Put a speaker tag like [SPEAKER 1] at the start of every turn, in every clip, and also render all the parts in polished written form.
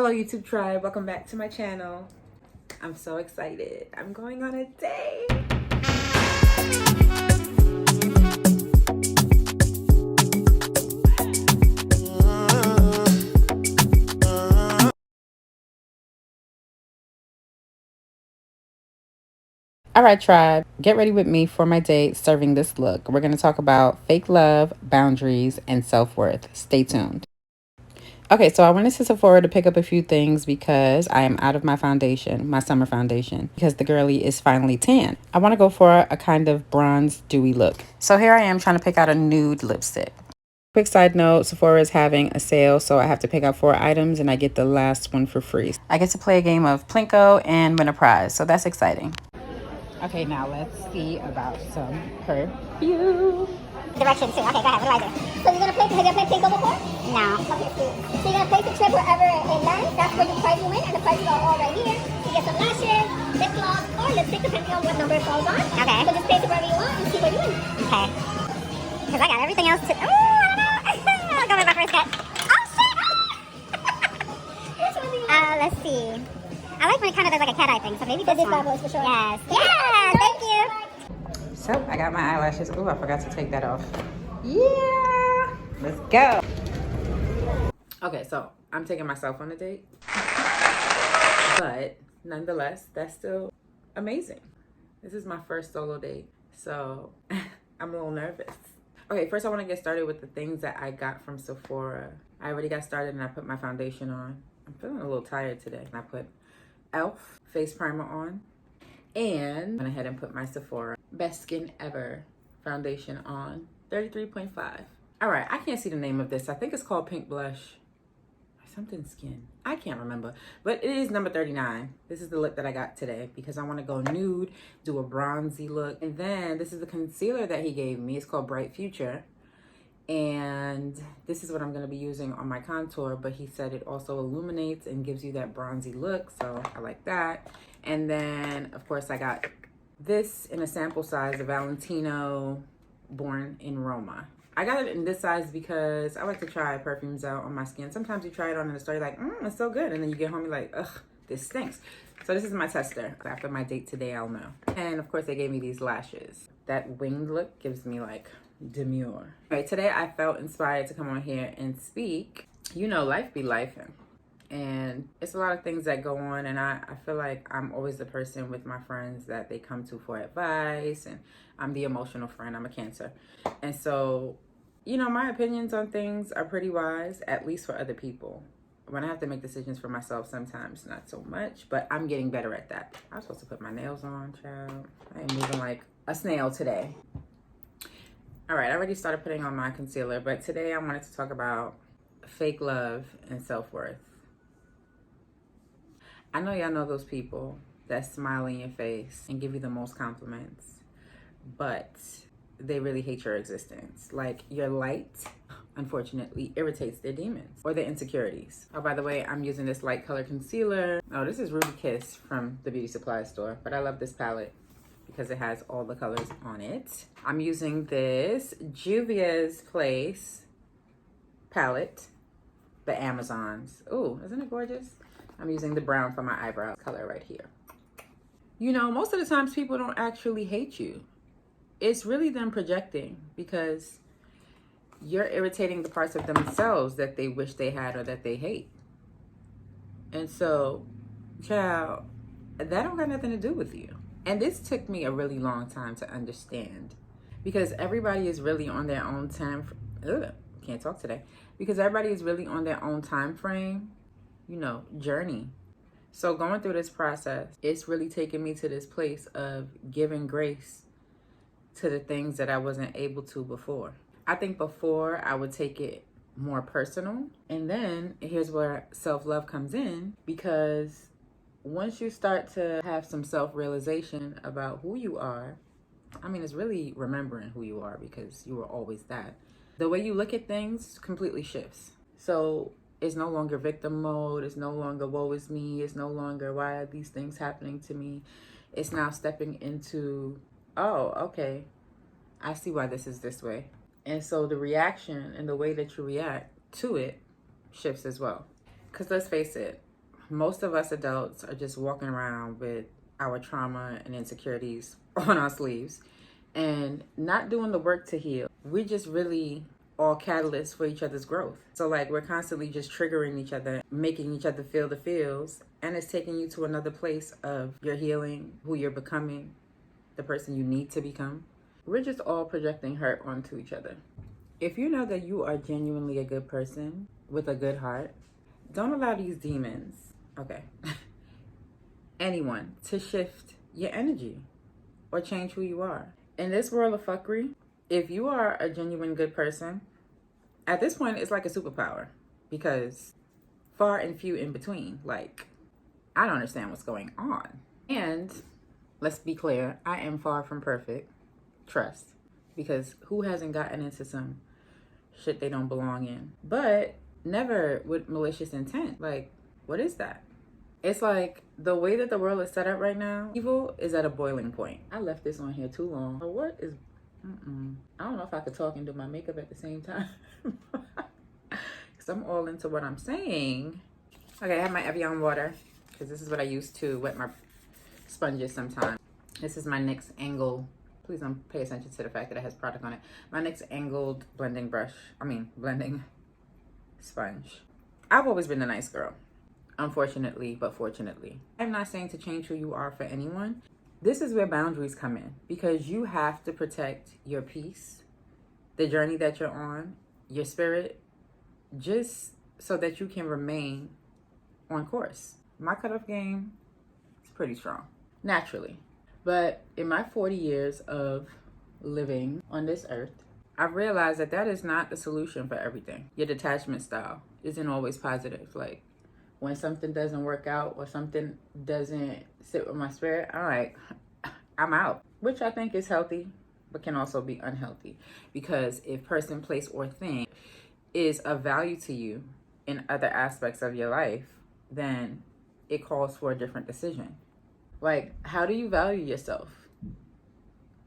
[SPEAKER 1] Hello YouTube tribe, welcome back to my channel. I'm so excited. I'm going on a date. All right, tribe, get ready with me for my date serving this look. We're going to talk about fake love, boundaries, and self-worth. Stay tuned. Okay, so I went into Sephora to pick up a few things because I am out of my foundation, my summer foundation, because the girly is finally tan. I want to go for a kind of bronze dewy look. So here I am trying to pick out a nude lipstick. Quick side note, Sephora is having a sale, so I have to pick out 4 items and I get the last one for free. I get to play a game of Plinko and win a prize, so that's exciting. Okay, now let's see about some perfume.
[SPEAKER 2] Directions too. Okay, go ahead. What do I do? So you're gonna place. Have you ever played Plinko before? No. Okay, sweet. So you're gonna place the trip wherever it lands. That's where the prize will win, and the prizes are all right here. You get some lashes, lip gloss, or lipstick, depending on what number it falls on. Okay. So just place it wherever you want and see where you win. Okay. Because I got everything else to. Oh, I don't know. I'll go with my first cut. Oh shit! Which one do you want? Let's see. I like when it kind of does like a cat eye thing. So maybe this one. For sure. Yes. Yeah. Thank you.
[SPEAKER 1] So I got my eyelashes. Oh, I forgot to take that off. Yeah, let's go. Okay, so I'm taking myself on a date, but nonetheless, that's still amazing. This is my first solo date, so I'm a little nervous. Okay, first I want to get started with the things that I got from Sephora. I already got started and I put my foundation on. I'm feeling a little tired today. I put e.l.f. face primer on and went ahead and put my Sephora Best Skin Ever foundation on, 33.5. All right, I can't see the name of this. I think it's called Pink Blush. Something Skin. I can't remember, but it is number 39. This is the look that I got today because I want to go nude, do a bronzy look. And then this is the concealer that he gave me. It's called Bright Future. And this is what I'm going to be using on my contour, but he said it also illuminates and gives you that bronzy look, so I like that. And then, of course, I got this in a sample size, the Valentino Born in Roma. I got it in this size because I like to try perfumes out on my skin. Sometimes you try it on in the store, you're like, it's so good. And then you get home, you're like, ugh, this stinks. So this is my tester. After my date today, I'll know. And of course, they gave me these lashes. That winged look gives me like demure. Okay, today I felt inspired to come on here and speak. You know, life be lifing. And it's a lot of things that go on, and I feel like I'm always the person with my friends that they come to for advice, and I'm the emotional friend. I'm a Cancer. And so, you know, my opinions on things are pretty wise, at least for other people. When I have to make decisions for myself, sometimes not so much, but I'm getting better at that. I was supposed to put my nails on, child. I am moving like a snail today. All right, I already started putting on my concealer, but today I wanted to talk about fake love and self-worth. I know y'all know those people that smile in your face and give you the most compliments, but they really hate your existence. Like, your light, unfortunately, irritates their demons or their insecurities. Oh, by the way, I'm using this light color concealer. Oh, this is Ruby Kiss from the beauty supply store, but I love this palette because it has all the colors on it. I'm using this Juvia's Place palette, the Amazons. Ooh, isn't it gorgeous? I'm using the brown for my eyebrow color right here. You know, most of the times people don't actually hate you. It's really them projecting because you're irritating the parts of themselves that they wish they had or that they hate. And so, child, that don't got nothing to do with you. And this took me a really long time to understand because everybody is really on their own time. Can't talk today. Because everybody is really on their own time frame, you know, journey. So going through this process, it's really taken me to this place of giving grace to the things that I wasn't able to before. I think before I would take it more personal. And then here's where self-love comes in, because once you start to have some self-realization about who you are, I mean, it's really remembering who you are because you were always that. The way you look at things completely shifts. So it's no longer victim mode. It's no longer woe is me. It's no longer why are these things happening to me. It's now stepping into, oh, okay, I see why this is this way. And so the reaction and the way that you react to it shifts as well. Because let's face it, most of us adults are just walking around with our trauma and insecurities on our sleeves and not doing the work to heal. We just really all catalysts for each other's growth. So like we're constantly just triggering each other, making each other feel the feels, and it's taking you to another place of your healing, who you're becoming, the person you need to become. We're just all projecting hurt onto each other. If you know that you are genuinely a good person with a good heart, don't allow these demons, okay, anyone to shift your energy or change who you are. In this world of fuckery, if you are a genuine good person, at this point, it's like a superpower because far and few in between. Like, I don't understand what's going on. And let's be clear, I am far from perfect. Trust. Because who hasn't gotten into some shit they don't belong in? But never with malicious intent. Like, what is that? It's like the way that the world is set up right now, evil is at a boiling point. I left this on here too long. What is... I don't know if I could talk and do my makeup at the same time. Because I'm all into what I'm saying. Okay, I have my Evian water. Because this is what I use to wet my sponges sometimes. This is my NYX Angle. Please don't pay attention to the fact that it has product on it. My NYX Angled blending sponge. I've always been a nice girl. Unfortunately, but fortunately. I'm not saying to change who you are for anyone. This is where boundaries come in, because you have to protect your peace, the journey that you're on, your spirit, just so that you can remain on course. My cutoff game is pretty strong, naturally. But in my 40 years of living on this earth, I've realized that that is not the solution for everything. Your detachment style isn't always positive. Like, when something doesn't work out or something doesn't sit with my spirit, I'm out. Which I think is healthy, but can also be unhealthy. Because if person, place, or thing is of value to you in other aspects of your life, then it calls for a different decision. Like, how do you value yourself?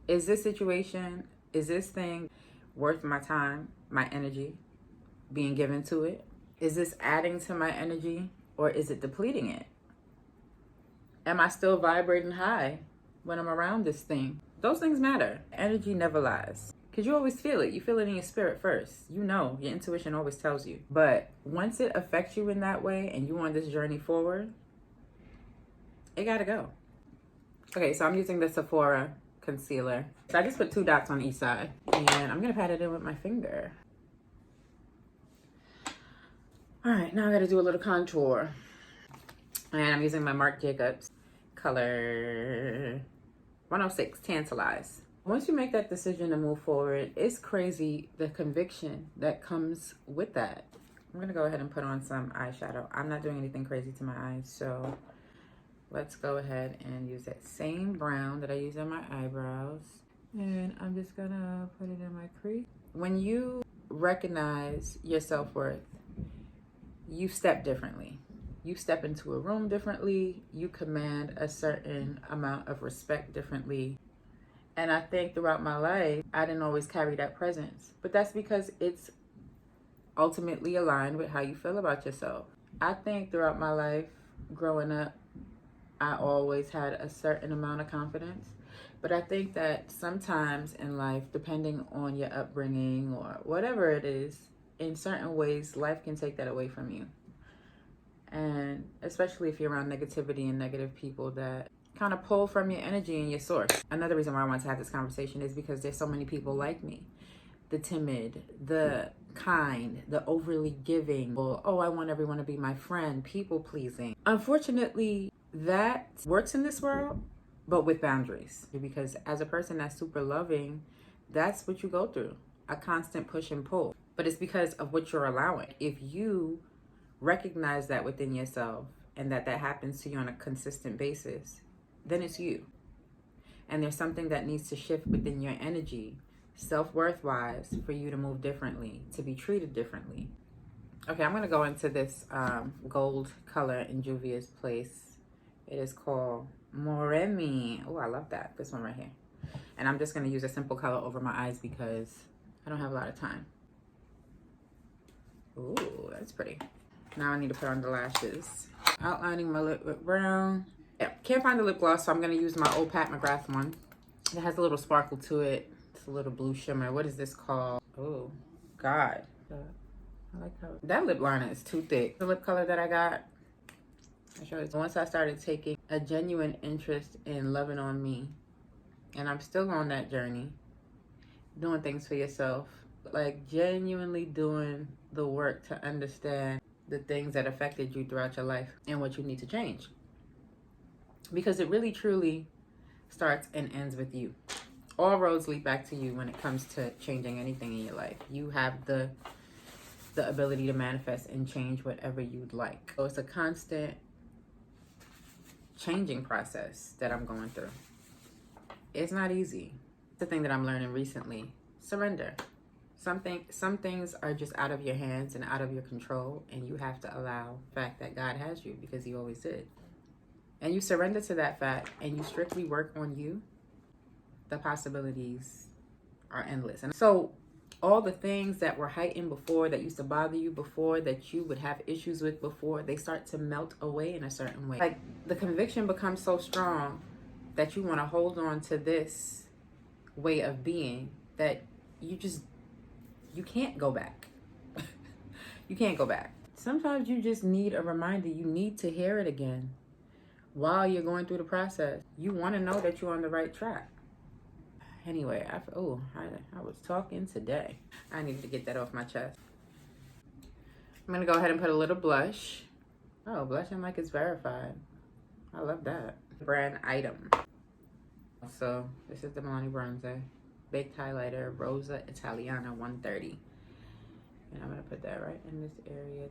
[SPEAKER 1] Is this situation, is this thing worth my time, my energy, being given to it? Is this adding to my energy? Or is it depleting it? Am I still vibrating high when I'm around this thing? Those things matter. Energy never lies. Because you always feel it. You feel it in your spirit first. You know, your intuition always tells you. But once it affects you in that way and you on this journey forward, it gotta go. Okay, so I'm using the Sephora concealer. So I just put 2 dots on each side. And I'm gonna pat it in with my finger. All right, now I gotta do a little contour. And I'm using my Marc Jacobs color 106, Tantalize. Once you make that decision to move forward, it's crazy the conviction that comes with that. I'm gonna go ahead and put on some eyeshadow. I'm not doing anything crazy to my eyes, so let's go ahead and use that same brown that I use on my eyebrows. And I'm just gonna put it in my crease. When you recognize your self-worth, you step differently. You step into a room differently. You command a certain amount of respect differently. And I think throughout my life, I didn't always carry that presence. But that's because it's ultimately aligned with how you feel about yourself. I think throughout my life, growing up, I always had a certain amount of confidence. But I think that sometimes in life, depending on your upbringing or whatever it is, in certain ways, life can take that away from you. And especially if you're around negativity and negative people that kind of pull from your energy and your source. Another reason why I want to have this conversation is because there's so many people like me. The timid, the kind, the overly giving. Oh, I want everyone to be my friend, people pleasing. Unfortunately, that works in this world, but with boundaries. Because as a person that's super loving, that's what you go through. A constant push and pull. But it's because of what you're allowing. If you recognize that within yourself and that happens to you on a consistent basis, then it's you. And there's something that needs to shift within your energy, self-worth wise, for you to move differently, to be treated differently. Okay, I'm gonna go into this gold color in Juvia's Place. It is called Moremi. Oh, I love that. This one right here. And I'm just gonna use a simple color over my eyes because I don't have a lot of time. Ooh, that's pretty. Now I need to put on the lashes. Outlining my lip with brown. Yeah, can't find the lip gloss, so I'm going to use my old Pat McGrath one. It has a little sparkle to it. It's a little blue shimmer. What is this called? Oh, God. I like how that lip liner is too thick. The lip color that I got, I show you. Once I started taking a genuine interest in loving on me, and I'm still on that journey, doing things for yourself, like genuinely doing the work to understand the things that affected you throughout your life and what you need to change. Because it really truly starts and ends with you. All roads lead back to you when it comes to changing anything in your life. You have the ability to manifest and change whatever you'd like. So it's a constant changing process that I'm going through. It's not easy. The thing that I'm learning recently, surrender. Some things are just out of your hands and out of your control, and you have to allow the fact that God has you, because he always did. And you surrender to that fact and you strictly work on you, the possibilities are endless. And so all the things that were heightened before, that used to bother you before, that you would have issues with before, they start to melt away in a certain way. Like the conviction becomes so strong that you want to hold on to this way of being that you can't go back. You can't go back. Sometimes you just need a reminder. You need to hear it again while you're going through the process. You want to know that you're on the right track. Anyway, I was talking today. I needed to get that off my chest. I'm going to go ahead and put a little blush. Oh, blushing like it's verified. I love that. Brand item. So this is the Milani Bronzer Baked Highlighter Rosa Italiana 130. And I'm going to put that right in this area.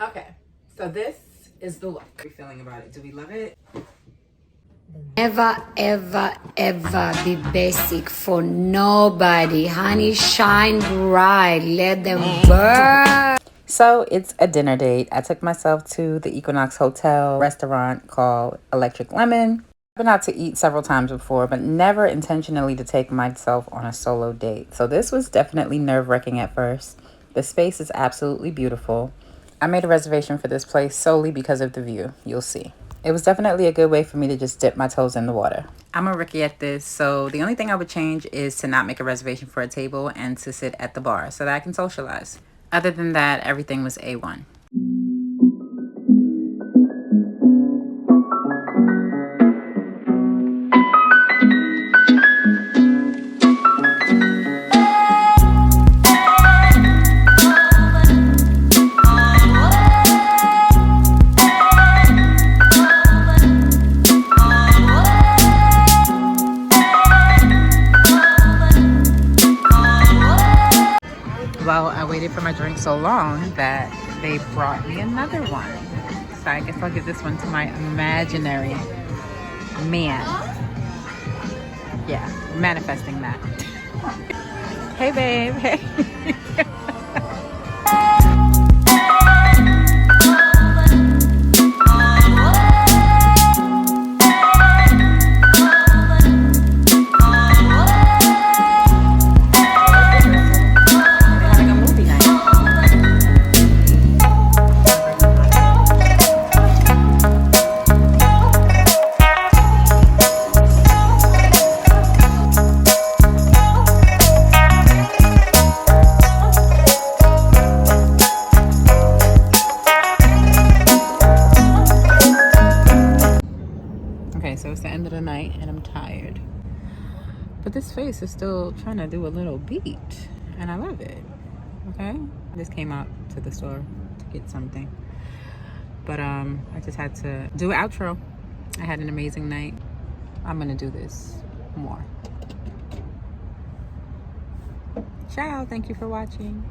[SPEAKER 1] Okay, so this is the look. How are you feeling about it? Do we love it?
[SPEAKER 3] Never, ever, ever be basic for nobody. Honey, shine bright. Let them burn.
[SPEAKER 1] So it's a dinner date. I took myself to the Equinox Hotel restaurant called Electric Lemon. I've been out to eat several times before, but never intentionally to take myself on a solo date. So this was definitely nerve-wracking at first. The space is absolutely beautiful. I made a reservation for this place solely because of the view. You'll see. It was definitely a good way for me to just dip my toes in the water. I'm a rookie at this, so the only thing I would change is to not make a reservation for a table and to sit at the bar so that I can socialize. Other than that, everything was A1. Well, I waited for my drink so long that they brought me another one. So I guess I'll give this one to my imaginary man. Yeah, manifesting that. Hey, babe. Hey. Okay, so it's the end of the night and I'm tired. But this face is still trying to do a little beat. And I love it. Okay? I just came out to the store to get something. But I just had to do an outro. I had an amazing night. I'm gonna do this more. Ciao, thank you for watching.